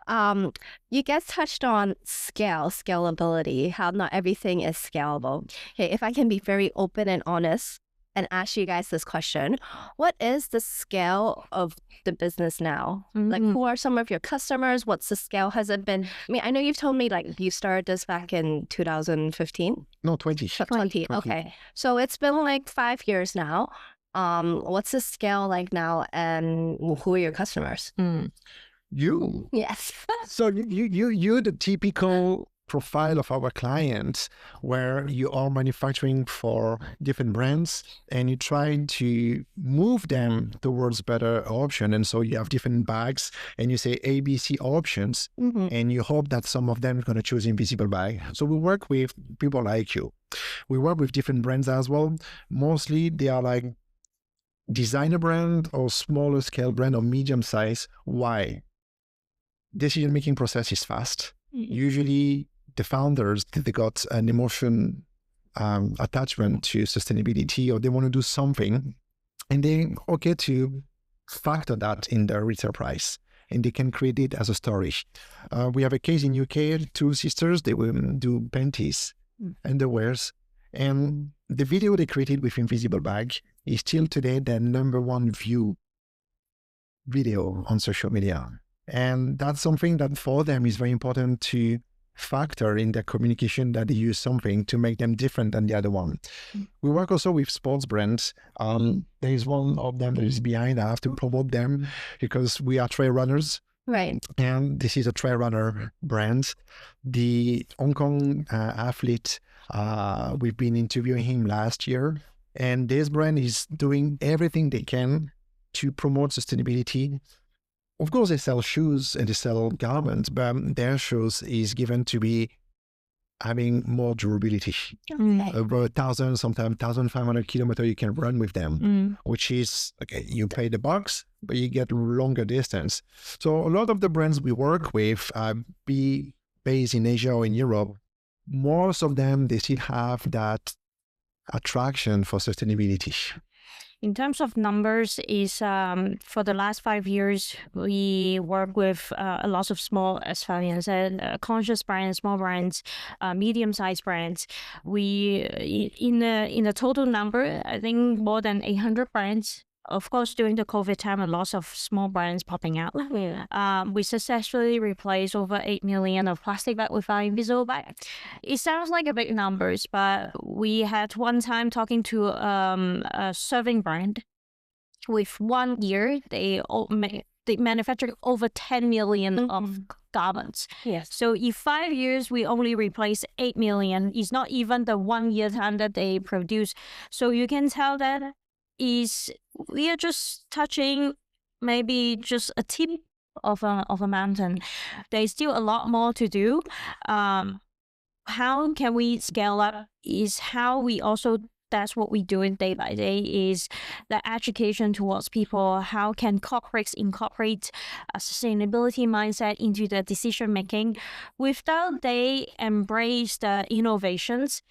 You guys touched on scalability, how not everything is scalable. Okay, if I can be very open and honest and ask you guys this question, what is the scale of the business now? Like, who are some of your customers? What's the scale? Has it been, I mean, I know you've told me like you started this back in 2015? No, 20. 20, okay. So it's been like 5 years now. What's the scale like now, and who are your customers? You. Yes. So you're the typical profile of our clients, where you are manufacturing for different brands and you try to move them towards better option. And so you have different bags and you say ABC options, and you hope that some of them are going to choose invisible bag. So we work with people like you. We work with different brands as well. Mostly they are like designer brand or smaller scale brand or medium size. Why? Decision-making process is fast. Usually the founders, they got an emotion attachment to sustainability, or they want to do something, and they okay to factor that in their retail price, and they can create it as a story. We have a case in UK, 2 sisters, they will do panties, underwears, and the video they created with invisible bag is still today their #1 view video on social media. And that's something that for them is very important to factor in their communication, that they use something to make them different than the other one. We work also with sports brands. There is one of them that is behind. I have to promote them because we are trail runners. Right. And this is a trail runner brand. The Hong Kong athlete, we've been interviewing him last year. And this brand is doing everything they can to promote sustainability. Of course, they sell shoes and they sell garments, but their shoes is given to be having more durability. Over 1,000, sometimes 1,500 kilometers you can run with them, which is, okay, you pay the bucks, but you get longer distance. So a lot of the brands we work with, be based in Asia or in Europe, most of them, they still have that attraction for sustainability. In terms of numbers, is for the last 5 years, we work with a lot of small, as Flavien said, conscious brands, small brands, medium-sized brands. We in the total number, I think more than 800 brands. Of course, during the COVID time, a lot of small brands popping out. We successfully replaced over 8 million of plastic bag with our invisible bag. It sounds like a big numbers, but we had one time talking to a serving brand. With 1 year, they manufactured over 10 million of garments. Yes. So if 5 years we only replace 8 million, it's not even the 1 year time that they produce. So you can tell that we are just touching maybe just a tip of a mountain. There's still a lot more to do. How can we scale up is how we also, that's what we do in day by day, is the education towards people. How can corporates incorporate a sustainability mindset into the decision making without they embrace the innovations?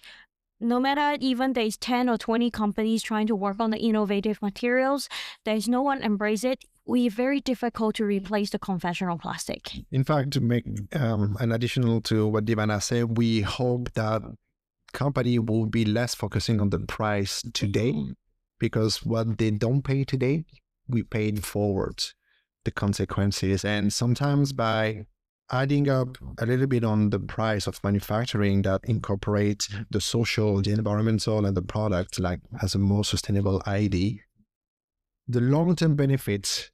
No matter even there's 10 or 20 companies trying to work on the innovative materials, there's no one embrace it. We're very difficult to replace the conventional plastic. In fact, to make an additional to what Devana said, we hope that company will be less focusing on the price today, because what they don't pay today, we paid forward the consequences. And sometimes by adding up a little bit on the price of manufacturing that incorporates the social, the environmental, and the product like as a more sustainable ID, the long-term benefits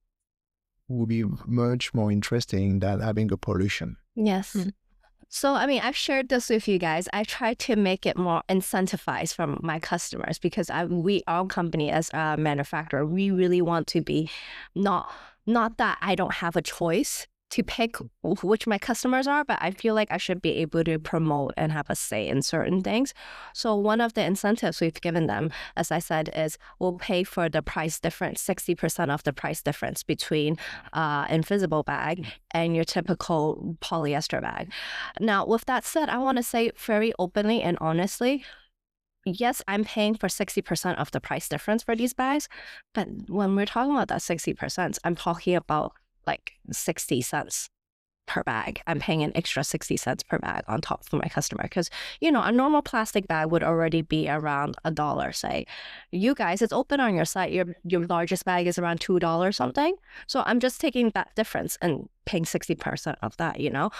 will be much more interesting than having a pollution. Yes. So, I mean, I've shared this with you guys. I try to make it more incentivized from my customers, because our company as a manufacturer, we really want to be not that I don't have a choice to pick which my customers are, but I feel like I should be able to promote and have a say in certain things. So one of the incentives we've given them, as I said, is we'll pay for the price difference, 60% of the price difference between invisible bag and your typical polyester bag. Now, with that said, I want to say very openly and honestly, yes, I'm paying for 60% of the price difference for these bags, but when we're talking about that 60%, I'm talking about like 60 cents per bag. I'm paying an extra 60 cents per bag on top for my customer because, you know, a normal plastic bag would already be around $1, say. You guys, it's open on your site. Your largest bag is around $2 something. So I'm just taking that difference and paying 60% of that, you know.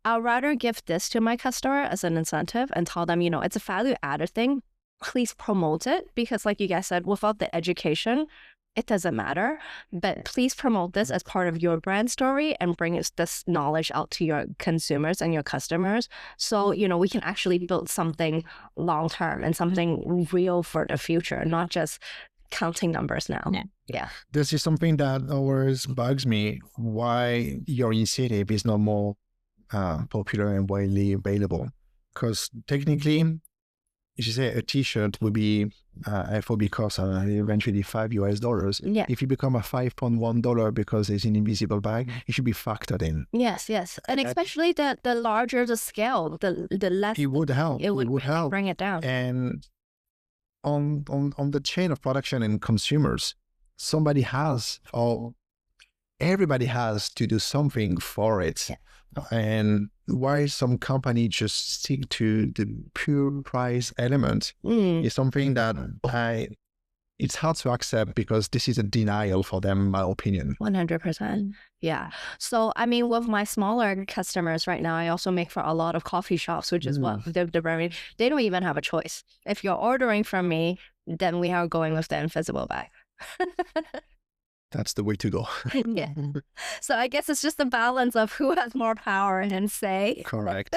I'd rather give this to my customer as an incentive and tell them, you know, it's a value added thing. Please promote it because like you guys said, without the education, it doesn't matter, but please promote this as part of your brand story and bring this knowledge out to your consumers and your customers. So, you know, we can actually build something long-term and something real for the future, not just counting numbers now. Yeah. This is something that always bugs me, why your initiative is not more popular and widely available. Because technically, if you say a t-shirt would be FOB cost eventually $5. Yeah. If you become a $5.1 because it's an invisible bag, it should be factored in. Yes. And especially the larger the scale, the less it would help. It would help bring it down. And on the chain of production and consumers, somebody has or everybody has to do something for it. Yeah. And why some company just stick to the pure price element is something that it's hard to accept because this is a denial for them, in my opinion. 100%. Yeah. So, I mean, with my smaller customers right now, I also make for a lot of coffee shops, which is what they don't even have a choice. If you're ordering from me, then we are going with the invisible bag. That's the way to go. Yeah. So I guess it's just a balance of who has more power and say. Correct.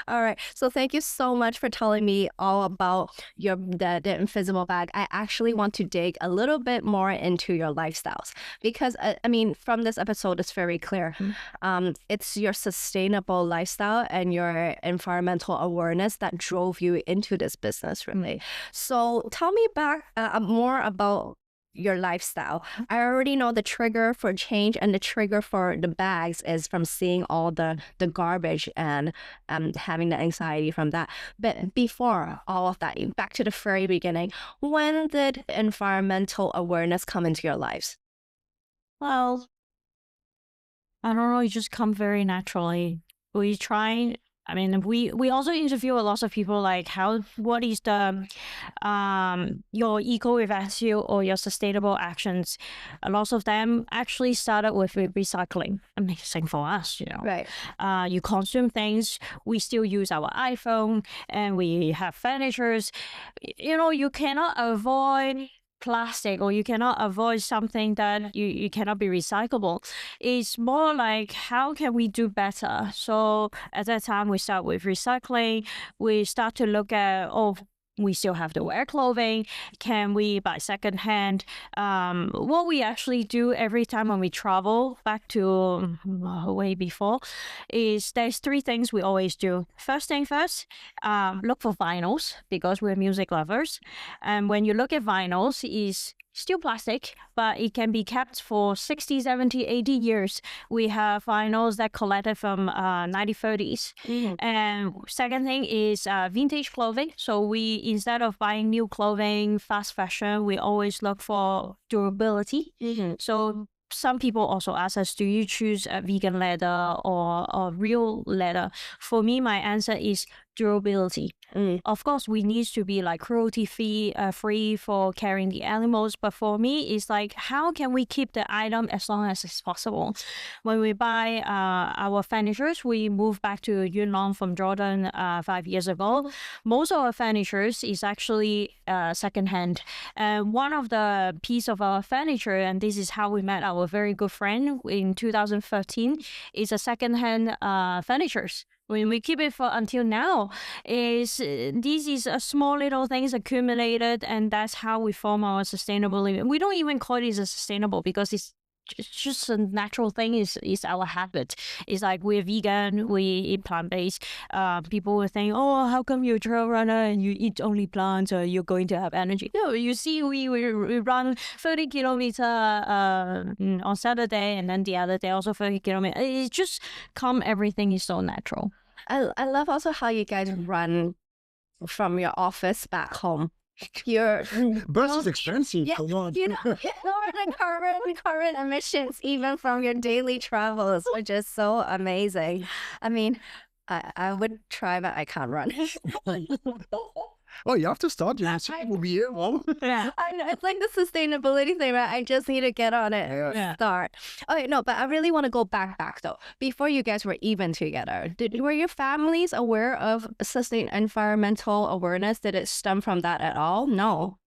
All right. So thank you so much for telling me all about the invisible bag. I actually want to dig a little bit more into your lifestyles because, I mean, from this episode, it's very clear. It's your sustainable lifestyle and your environmental awareness that drove you into this business, really. So tell me more about your lifestyle. I already know the trigger for change and the trigger for the bags is from seeing all the garbage and having the anxiety from that. But before all of that, back to the very beginning, when did environmental awareness come into your lives? Well, I don't know, it just come very naturally. We also interview a lot of people like what is the your eco-value or your sustainable actions. A lot of them actually started with recycling. Amazing for us, you know. Right. You consume things. We still use our iPhone and we have furnitures. You know, you cannot avoid plastic or you cannot avoid something that you cannot be recyclable. It's more like how can we do better? So at that time we start with recycling. We start to look at we still have to wear clothing. Can we buy secondhand? What we actually do every time when we travel back to way before is there's 3 things we always do. First thing first, look for vinyls because we're music lovers. And when you look at vinyls, is still plastic, but it can be kept for 60, 70, 80 years. We have vinyls that collected from 1930s. And second thing is vintage clothing. So we, instead of buying new clothing, fast fashion, we always look for durability. So some people also ask us, do you choose a vegan leather or real leather? For me, my answer is durability. Of course, we need to be like cruelty-free for carrying the animals. But for me, it's like, how can we keep the item as long as it's possible? When we buy our furnitures, we moved back to Yunnan from Jordan 5 years ago. Most of our furnitures is actually secondhand. And one of the piece of our furniture, and this is how we met our very good friend in 2013, is a secondhand furnitures. When we keep it for until now, this is a small little things accumulated, and that's how we form our sustainable living. We don't even call it a sustainable because it's it's just a natural thing. Is our habit. It's like we're vegan, we eat plant-based. People will think, oh, how come you're a trail runner and you eat only plants, or you're going to have energy? No, you see, we run 30 kilometer on Saturday, and then the other day also 30 kilometer. It's just everything is so natural. I love also how you guys run from your office back home. Bus is expensive. Yeah, lower the carbon emissions even from your daily travels, which is so amazing. I mean, I would try, but I can't run. Well, you have to start. You will be able. Yeah. I know, it's like the sustainability thing, right? I just need to get on it. Yeah. Start. Okay, no, but I really want to go back though. Before you guys were even together, were your families aware of environmental awareness? Did it stem from that at all? No.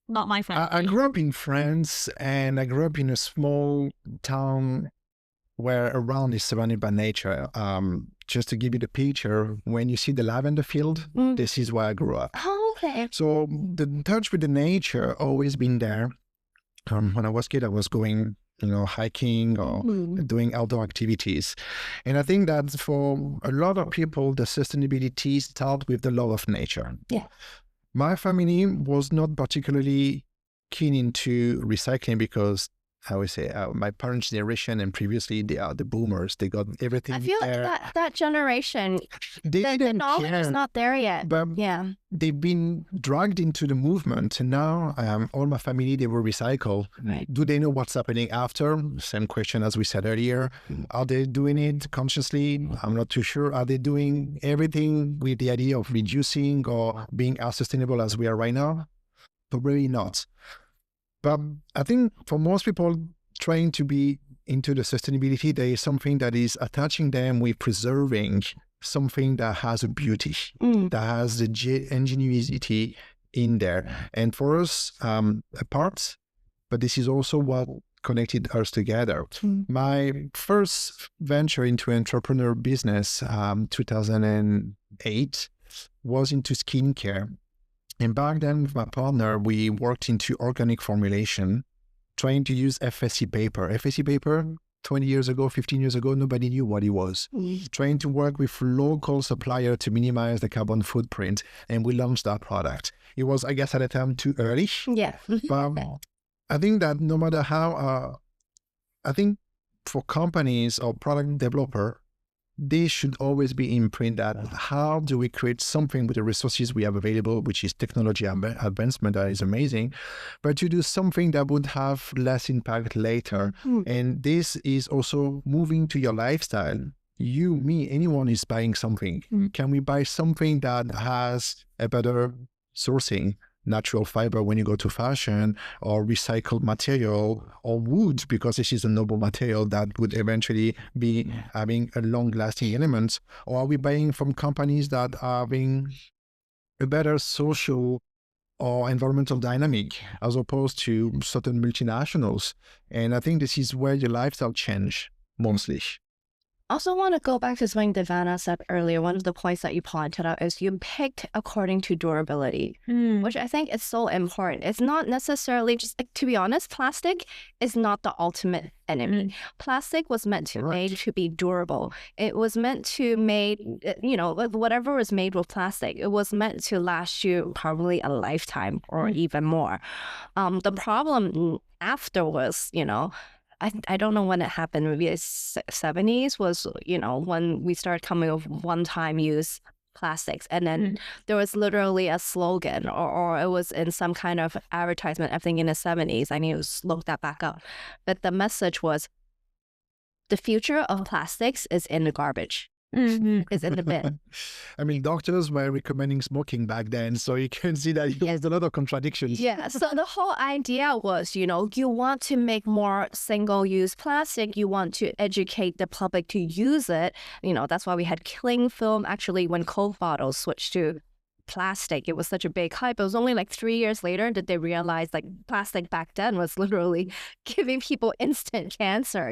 Not my family. I grew up in France, and I grew up in a small town where around is surrounded by nature. Just to give you the picture, when you see the lavender field, this is where I grew up. Oh, okay. So the touch with the nature always been there. When I was a kid, I was going, hiking or doing outdoor activities. And I think that for a lot of people, the sustainability starts with the love of nature. Yeah. My family was not particularly keen into recycling because I would say my parents' generation and previously they are the boomers. They got everything. I feel there. like that generation, they the didn't knowledge care. is not there yet. But yeah, they've been dragged into the movement, and now all my family, they will recycle. Right. Do they know what's happening after? Same question as we said earlier. Are they doing it consciously? I'm not too sure. Are they doing everything with the idea of reducing or being as sustainable as we are right now? Probably not. But I think for most people trying to be into the sustainability, there is something that is attaching them with preserving something that has a beauty, that has the ingenuity in there. And for us, apart, but this is also what connected us together. My first venture into entrepreneur business, 2008, was into skincare. And back then with my partner, we worked into organic formulation, trying to use FSC paper. FSC paper, 20 years ago, 15 years ago, nobody knew what it was. Trying to work with local supplier to minimize the carbon footprint. And we launched that product. It was, I guess, at the time too early. Yeah. But I think that no matter how, I think for companies or product developer, they should always be imprint that how do we create something with the resources we have available, which is technology advancement that is amazing, but to do something that would have less impact later. And this is also moving to your lifestyle. You, me, anyone is buying something. Can we buy something that has a better sourcing? Natural fiber when you go to fashion, or recycled material, or wood, because this is a noble material that would eventually be having a long-lasting element? Or are we buying from companies that are having a better social or environmental dynamic as opposed to certain multinationals? And I think this is where your lifestyle change mostly. Also want to go back to something Devana said earlier. One of the points that you pointed out is you picked according to durability, which I think is so important. It's not necessarily just, to be honest, plastic is not the ultimate enemy. Plastic was meant to made to be durable. It was meant to made, whatever was made with plastic, it was meant to last you probably a lifetime or even more. The problem afterwards, I don't know when it happened, maybe it's 70s was, when we started coming with one-time use plastics. And then there was literally a slogan or it was in some kind of advertisement, I think in the 70s. I need to look that back up. But the message was, the future of plastics is in the garbage. Is in the bin. I mean, doctors were recommending smoking back then, so you can see that there's a lot of contradictions. Yeah, so the whole idea was, you want to make more single-use plastic, you want to educate the public to use it. That's why we had cling film. Actually, when Coke bottles switched to plastic, it was such a big hype. It was only like 3 years later that they realized like plastic back then was literally giving people instant cancer,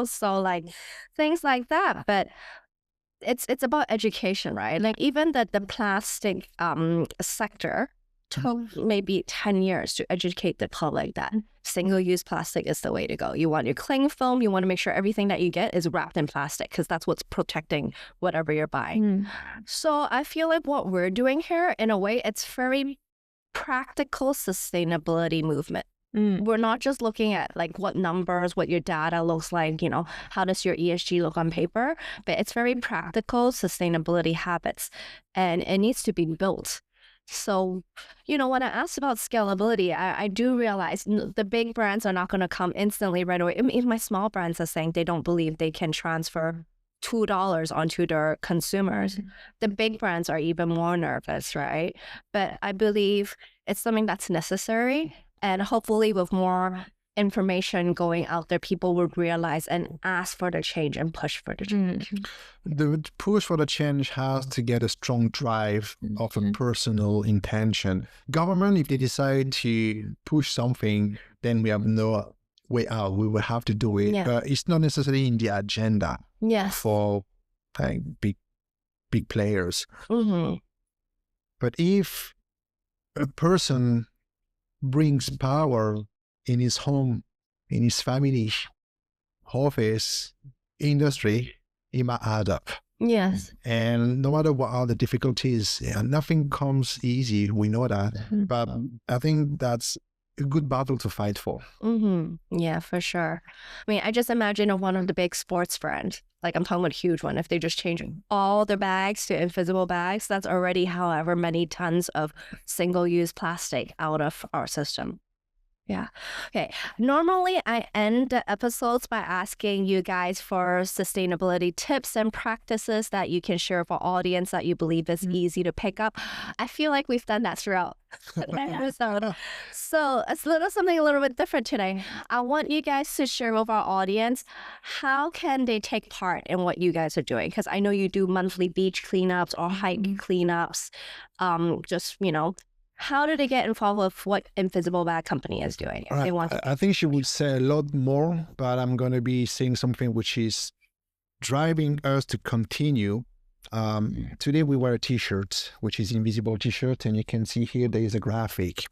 So like things like that. But it's about education, right? Like even the plastic sector took maybe 10 years to educate the public that single-use plastic is the way to go. You want your cling film, you want to make sure everything that you get is wrapped in plastic because that's what's protecting whatever you're buying. So I feel like what we're doing here, in a way, it's very practical sustainability movement. We're not just looking at like what numbers, what your data looks like, you know, how does your ESG look on paper, but it's very practical sustainability habits and it needs to be built. So, you know, when I asked about scalability, I do realize the big brands are not going to come instantly right away. Even my small brands are saying they don't believe they can transfer $2 onto their consumers. The big brands are even more nervous, right? But I believe it's something that's necessary. And hopefully with more information going out there, people will realize and ask for the change and push for the change. The push for the change has to get a strong drive of a personal intention. Government, if they decide to push something, then we have no way out. We will have to do it. But it's not necessarily in the agenda for like, big players. But if a person brings power in his home, in his family, office, industry, it might add up. Yes. And no matter what are the difficulties, nothing comes easy. We know that. But I think that's a good battle to fight for. Yeah, for sure. I mean, I just imagine one of the big sports brands, like I'm talking about a huge one, if they just change all their bags to invisible bags, that's already however many tons of single-use plastic out of our system. Yeah. Okay. Normally, I end the episodes by asking you guys for sustainability tips and practices that you can share with our audience that you believe is easy to pick up. I feel like we've done that throughout the episode. So it's something a little bit different today. I want you guys to share with our audience how can they take part in what you guys are doing? Because I know you do monthly beach cleanups or hike cleanups. Just, you know, how do they get involved with what Invisible Bag Company is doing? If they want to? I think she would say a lot more, but I'm going to be saying something which is driving us to continue. Today we wear a t-shirt, which is invisible t-shirt, and you can see here there is a graphic.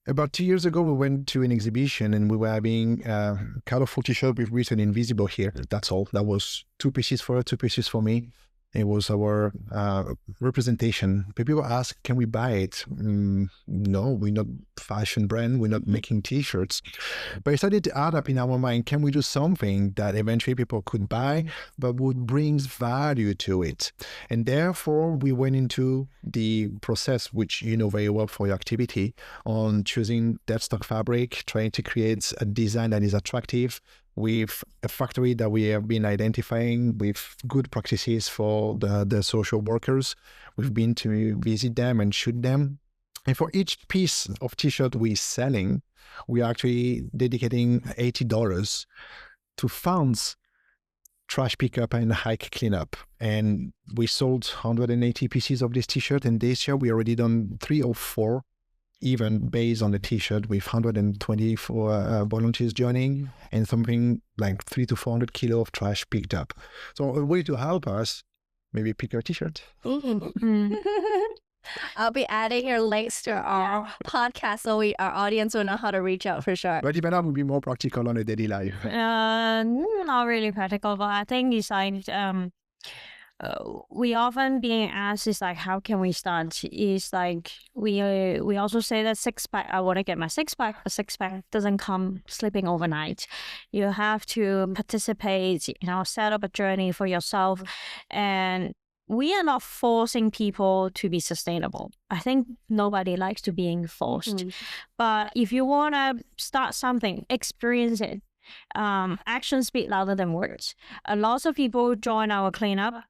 About 2 years ago, we went to an exhibition and we were having a colorful t-shirt with written invisible here. That's all. That was 2 pieces for her, 2 pieces for me. It was our representation. People ask, can we buy it? No, we're not fashion brand. We're not making t-shirts. But it started to add up in our mind, can we do something that eventually people could buy, but would bring value to it? And therefore, we went into the process, which you know very well for your activity, on choosing dead stock fabric, trying to create a design that is attractive, with a factory that we have been identifying with good practices for the social workers. We've been to visit them and shoot them. And for each piece of t-shirt we're selling, we are actually dedicating $80 to funds trash pickup and hike cleanup. And we sold 180 pieces of this t-shirt. And this year we already done 3 or 4 even based on the t-shirt with 124 volunteers joining and something like 300 to 400 kilo of trash picked up. So a way to help us, maybe pick your t-shirt. I'll be adding your links to our podcast so our audience will know how to reach out for sure. But even that would be more practical on a daily life. Not really practical, but I think it's like we often being asked is like, how can we start? Is like we also say that 6-pack. I want to get my 6-pack. A 6-pack doesn't come slipping overnight. You have to participate. You know, set up a journey for yourself, and we are not forcing people to be sustainable. I think nobody likes to being forced. But if you want to start something, experience it. Actions speak louder than words. A lot of people join our cleanup.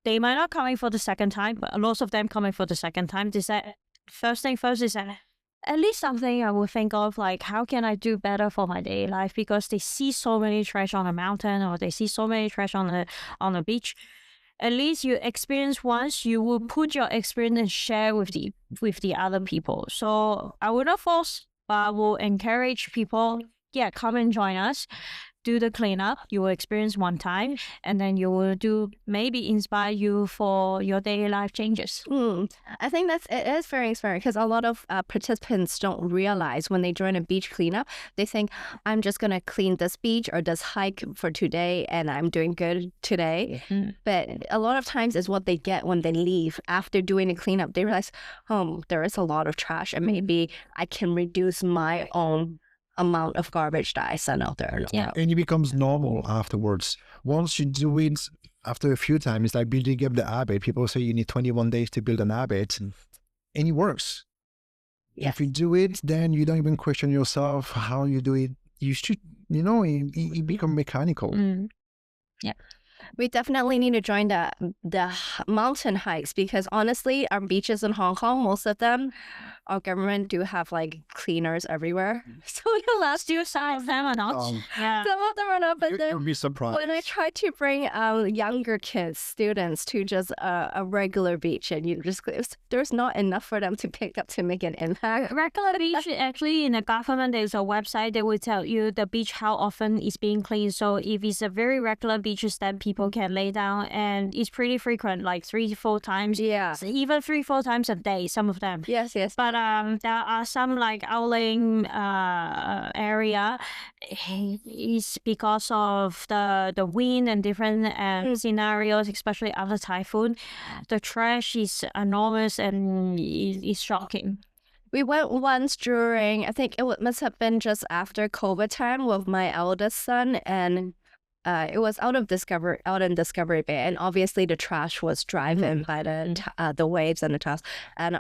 They might not coming for the second time, but a lot of them coming for the second time. They said, first thing first is that at least something I would think of, like, how can I do better for my daily life? Because they see so many trash on a mountain, or they see so many trash on a beach. At least you experience once, you will put your experience and share with the other people. So I would not force, but I will encourage people, come and join us. do the cleanup, you will experience one time, and then you will do maybe inspire you for your daily life changes. I think it is very inspiring because a lot of participants don't realize when they join a beach cleanup, they think I'm just gonna clean this beach or this hike for today, and I'm doing good today. But a lot of times is what they get when they leave after doing a cleanup. They realize, there is a lot of trash, and maybe I can reduce my own amount of garbage that I send out there. Yeah. And it becomes normal afterwards. Once you do it after a few times, it's like building up the habit. People say you need 21 days to build an habit, and it works. Yes. If you do it, then you don't even question yourself how you do it. You should, it become mechanical. Yeah. We definitely need to join the mountain hikes because honestly, our beaches in Hong Kong, most of them, our government do have like cleaners everywhere. So the last Do some of them or not? Yeah. some of them are not, but You'll be surprised. when I try to bring younger kids, students to just a regular beach, and there's not enough for them to pick up to make an impact. Regular beach, actually, in the government, there's a website that will tell you the beach, how often is being cleaned. So if it's a very regular beaches, then people can lay down, and it's pretty frequent, like 3 to 4 times. Yeah. So even 3-4 times a day, some of them. Yes. But there are some like outlying area. It's because of the wind and different scenarios, especially after typhoon. The trash is enormous and it's shocking. We went once during, I think must have been just after COVID time with my eldest son, and it was out in Discovery Bay, and obviously the trash was driven by the waves and the trash, and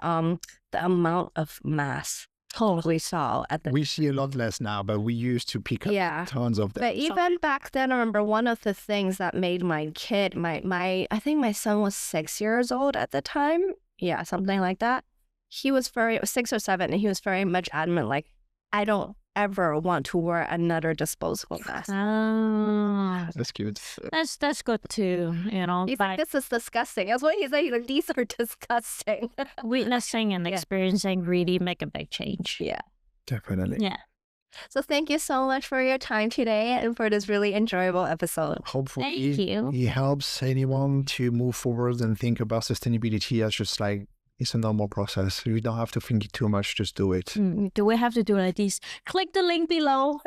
the amount of mass we saw at the. We see a lot less now, but we used to pick up tons of them. But even back then, I remember one of the things that made my kid, I think my son was 6 years old at the time, yeah, something like that. He was 6 or 7, and he was very much adamant, like, I don't ever want to wear another disposable mask. That's cute. That's good too, He's like, this is disgusting. That's what he said. He's like, these are disgusting. Witnessing and experiencing really make a big change. Yeah. Definitely. Yeah. So thank you so much for your time today and for this really enjoyable episode. Hopefully Thank you. it helps anyone to move forward and think about sustainability as just like it's a normal process. You don't have to think it too much, just do it. Do we have to do like this? Click the link below.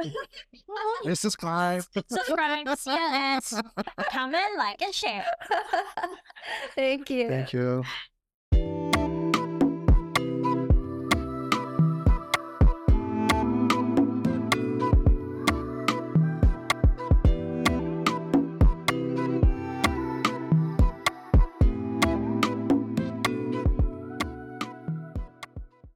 And subscribe. Subscribe. Yes. Comment, like, and share. Thank you. Thank you.